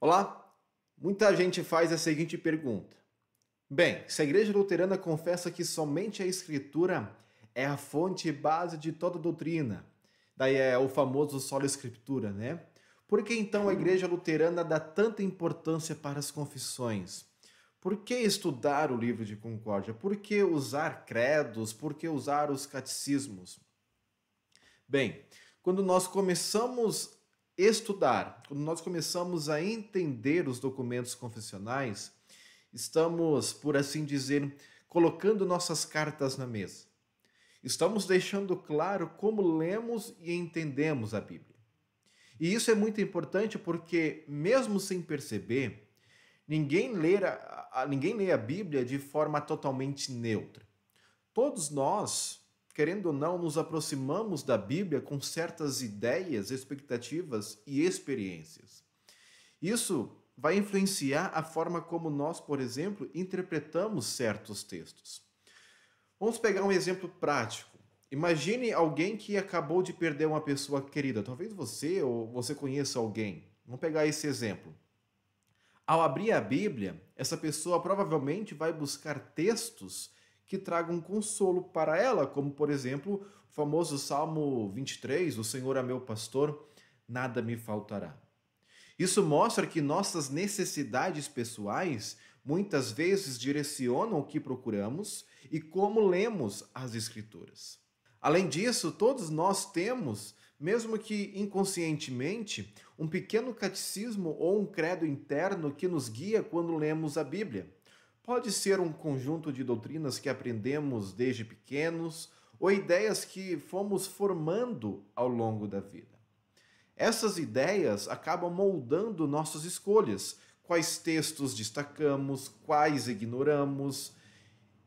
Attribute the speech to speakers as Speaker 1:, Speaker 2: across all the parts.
Speaker 1: Olá, muita gente faz a seguinte pergunta. Bem, se a Igreja Luterana confessa que somente a Escritura é a fonte e base de toda doutrina, daí é o famoso sola Escritura, né? Por que então a Igreja Luterana dá tanta importância para as confissões? Por que estudar o livro de Concórdia? Por que usar credos? Por que usar os catecismos? Bem, quando nós começamos a estudar, quando nós começamos a entender os documentos confessionais, estamos, por assim dizer, colocando nossas cartas na mesa. Estamos deixando claro como lemos e entendemos a Bíblia. E isso é muito importante porque, mesmo sem perceber, ninguém lê a Bíblia de forma totalmente neutra. Todos nós, querendo ou não, nos aproximamos da Bíblia com certas ideias, expectativas e experiências. Isso vai influenciar a forma como nós, por exemplo, interpretamos certos textos. Vamos pegar um exemplo prático. Imagine alguém que acabou de perder uma pessoa querida. Talvez você ou você conheça alguém. Vamos pegar esse exemplo. Ao abrir a Bíblia, essa pessoa provavelmente vai buscar textos que tragam consolo para ela, como por exemplo, o famoso Salmo 23, o Senhor é meu pastor, nada me faltará. Isso mostra que nossas necessidades pessoais muitas vezes direcionam o que procuramos e como lemos as Escrituras. Além disso, todos nós temos, mesmo que inconscientemente, um pequeno catecismo ou um credo interno que nos guia quando lemos a Bíblia. Pode ser um conjunto de doutrinas que aprendemos desde pequenos ou ideias que fomos formando ao longo da vida. Essas ideias acabam moldando nossas escolhas, quais textos destacamos, quais ignoramos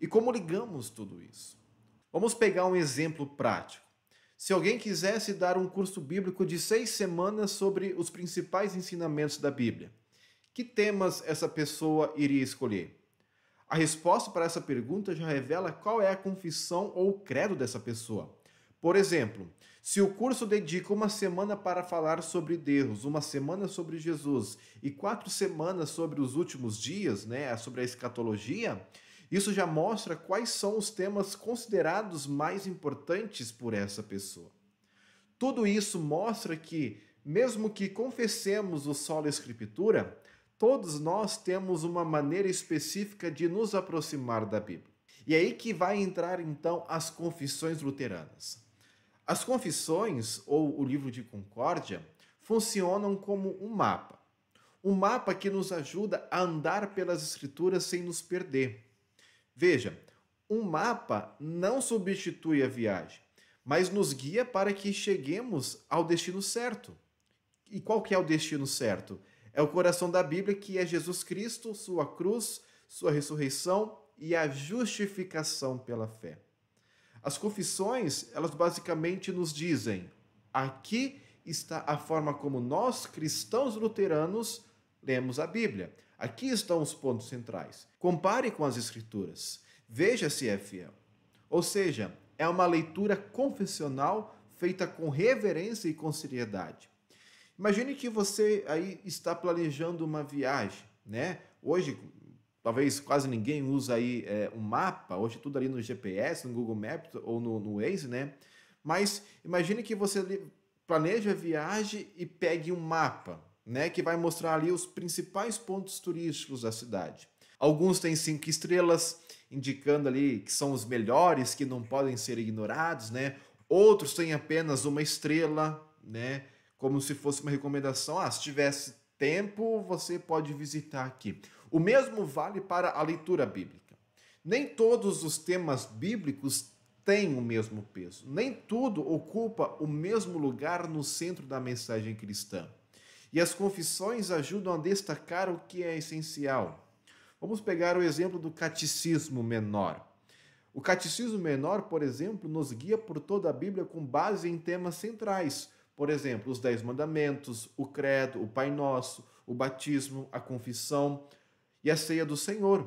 Speaker 1: e como ligamos tudo isso. Vamos pegar um exemplo prático. Se alguém quisesse dar um curso bíblico de 6 semanas sobre os principais ensinamentos da Bíblia, que temas essa pessoa iria escolher? A resposta para essa pergunta já revela qual é a confissão ou o credo dessa pessoa. Por exemplo, se o curso dedica uma semana para falar sobre Deus, uma semana sobre Jesus e 4 semanas sobre os últimos dias, né, sobre a escatologia, isso já mostra quais são os temas considerados mais importantes por essa pessoa. Tudo isso mostra que, mesmo que confessemos o sola Escritura, todos nós temos uma maneira específica de nos aproximar da Bíblia. E é aí que vai entrar então as confissões luteranas. As confissões, ou o livro de Concórdia, funcionam como um mapa. Um mapa que nos ajuda a andar pelas Escrituras sem nos perder. Veja, um mapa não substitui a viagem, mas nos guia para que cheguemos ao destino certo. E qual que é o destino certo? É o coração da Bíblia, que é Jesus Cristo, sua cruz, sua ressurreição e a justificação pela fé. As confissões, elas basicamente nos dizem: aqui está a forma como nós, cristãos luteranos, lemos a Bíblia. Aqui estão os pontos centrais. Compare com as Escrituras. Veja se é fiel. Ou seja, é uma leitura confessional feita com reverência e com seriedade. Imagine que você aí está planejando uma viagem, né? Hoje, talvez quase ninguém usa aí um mapa, hoje tudo ali no GPS, no Google Maps ou no Waze, né? Mas imagine que você planeja a viagem e pegue um mapa, né? Que vai mostrar ali os principais pontos turísticos da cidade. Alguns têm 5 estrelas, indicando ali que são os melhores, que não podem ser ignorados, né? Outros têm apenas uma estrela, né? Como se fosse uma recomendação. Se tivesse tempo, você pode visitar aqui. O mesmo vale para a leitura bíblica. Nem todos os temas bíblicos têm o mesmo peso. Nem tudo ocupa o mesmo lugar no centro da mensagem cristã. E as confissões ajudam a destacar o que é essencial. Vamos pegar o exemplo do Catecismo Menor. O Catecismo Menor, por exemplo, nos guia por toda a Bíblia com base em temas centrais. Por exemplo, os 10 mandamentos, o credo, o Pai Nosso, o batismo, a confissão e a ceia do Senhor.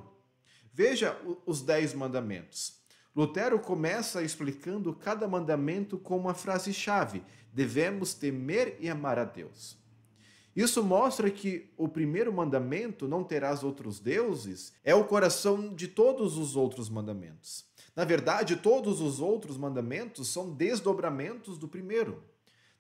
Speaker 1: Veja os 10 mandamentos. Lutero começa explicando cada mandamento com uma frase-chave: devemos temer e amar a Deus. Isso mostra que o primeiro mandamento, não terás outros deuses, é o coração de todos os outros mandamentos. Na verdade, todos os outros mandamentos são desdobramentos do primeiro.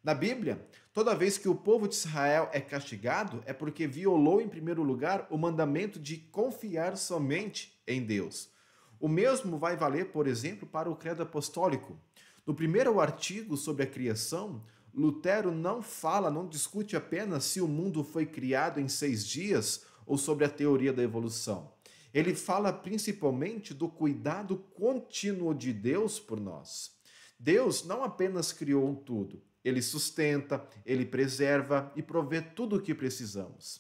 Speaker 1: Na Bíblia, toda vez que o povo de Israel é castigado, é porque violou, em primeiro lugar, o mandamento de confiar somente em Deus. O mesmo vai valer, por exemplo, para o Credo Apostólico. No primeiro artigo sobre a criação, Lutero não discute apenas se o mundo foi criado em 6 dias ou sobre a teoria da evolução. Ele fala principalmente do cuidado contínuo de Deus por nós. Deus não apenas criou tudo, ele sustenta, ele preserva e provê tudo o que precisamos.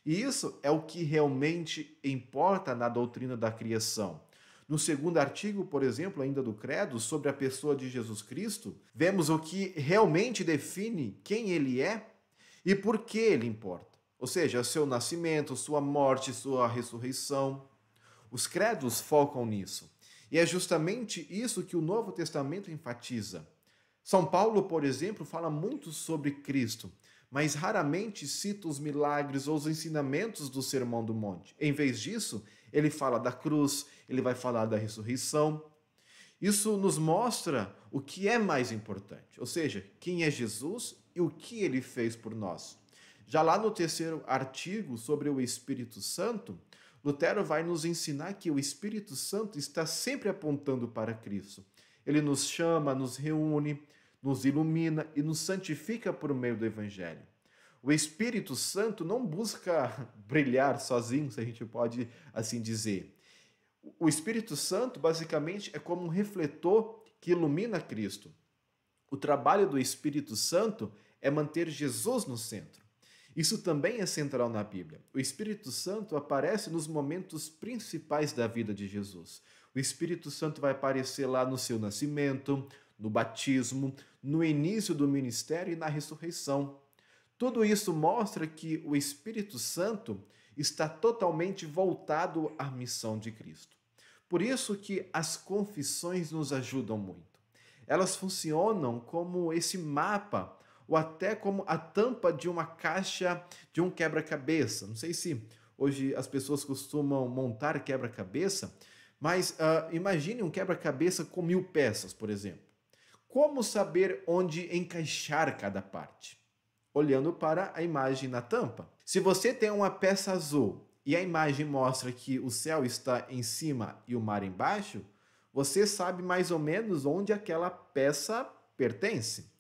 Speaker 1: E isso é o que realmente importa na doutrina da criação. No segundo artigo, por exemplo, ainda do Credo, sobre a pessoa de Jesus Cristo, vemos o que realmente define quem ele é e por que ele importa. Ou seja, seu nascimento, sua morte, sua ressurreição. Os credos focam nisso. E é justamente isso que o Novo Testamento enfatiza. São Paulo, por exemplo, fala muito sobre Cristo, mas raramente cita os milagres ou os ensinamentos do Sermão do Monte. Em vez disso, ele fala da cruz, ele vai falar da ressurreição. Isso nos mostra o que é mais importante, ou seja, quem é Jesus e o que ele fez por nós. Já lá no terceiro artigo sobre o Espírito Santo, Lutero vai nos ensinar que o Espírito Santo está sempre apontando para Cristo. Ele nos chama, nos reúne, nos ilumina e nos santifica por meio do Evangelho. O Espírito Santo não busca brilhar sozinho, se a gente pode assim dizer. O Espírito Santo, basicamente, é como um refletor que ilumina Cristo. O trabalho do Espírito Santo é manter Jesus no centro. Isso também é central na Bíblia. O Espírito Santo aparece nos momentos principais da vida de Jesus. O Espírito Santo vai aparecer lá no seu nascimento, no batismo, no início do ministério e na ressurreição. Tudo isso mostra que o Espírito Santo está totalmente voltado à missão de Cristo. Por isso que as confissões nos ajudam muito. Elas funcionam como esse mapa ou até como a tampa de uma caixa de um quebra-cabeça. Não sei se hoje as pessoas costumam montar quebra-cabeça, mas imagine um quebra-cabeça com 1000 peças, por exemplo. Como saber onde encaixar cada parte? Olhando para a imagem na tampa. Se você tem uma peça azul e a imagem mostra que o céu está em cima e o mar embaixo, você sabe mais ou menos onde aquela peça pertence.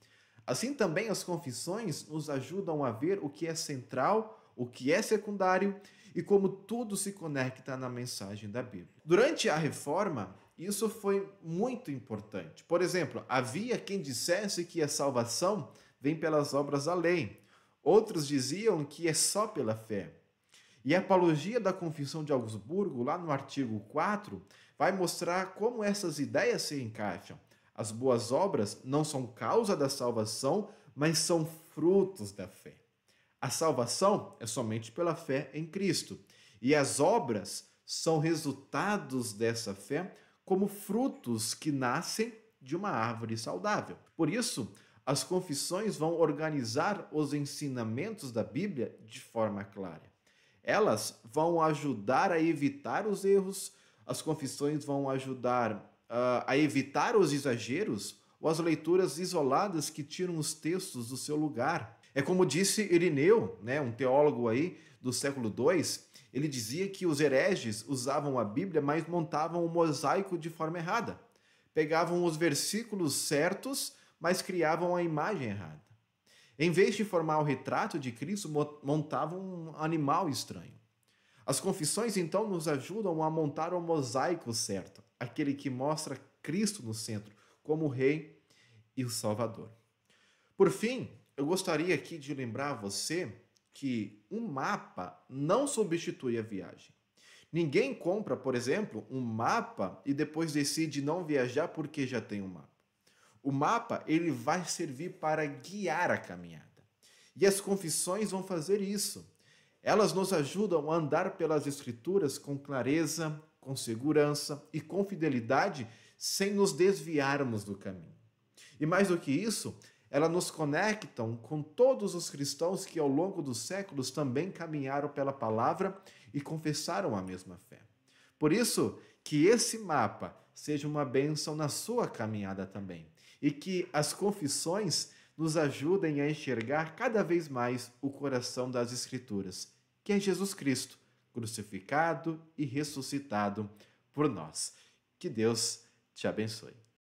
Speaker 1: Assim também as confissões nos ajudam a ver o que é central, o que é secundário e como tudo se conecta na mensagem da Bíblia. Durante a Reforma, isso foi muito importante. Por exemplo, havia quem dissesse que a salvação vem pelas obras da lei. Outros diziam que é só pela fé. E a Apologia da Confissão de Augsburgo, lá no artigo 4, vai mostrar como essas ideias se encaixam. As boas obras não são causa da salvação, mas são frutos da fé. A salvação é somente pela fé em Cristo. E as obras são resultados dessa fé como frutos que nascem de uma árvore saudável. Por isso, as confissões vão organizar os ensinamentos da Bíblia de forma clara. Elas vão ajudar a evitar os erros, as confissões vão ajudar a evitar os exageros ou as leituras isoladas que tiram os textos do seu lugar. É como disse Irineu, um teólogo aí do século II, ele dizia que os hereges usavam a Bíblia, mas montavam o mosaico de forma errada. Pegavam os versículos certos, mas criavam a imagem errada. Em vez de formar o retrato de Cristo, montavam um animal estranho. As confissões, então, nos ajudam a montar o mosaico certo, aquele que mostra Cristo no centro, como o Rei e o Salvador. Por fim, eu gostaria aqui de lembrar a você que um mapa não substitui a viagem. Ninguém compra, por exemplo, um mapa e depois decide não viajar porque já tem um mapa. O mapa, ele vai servir para guiar a caminhada. E as confissões vão fazer isso. Elas nos ajudam a andar pelas Escrituras com clareza, com segurança e com fidelidade, sem nos desviarmos do caminho. E mais do que isso, Elas nos conectam com todos os cristãos que ao longo dos séculos também caminharam pela palavra e confessaram a mesma fé. Por isso, que esse mapa seja uma bênção na sua caminhada também e que as confissões nos ajudem a enxergar cada vez mais o coração das Escrituras, que é Jesus Cristo, crucificado e ressuscitado por nós. Que Deus te abençoe.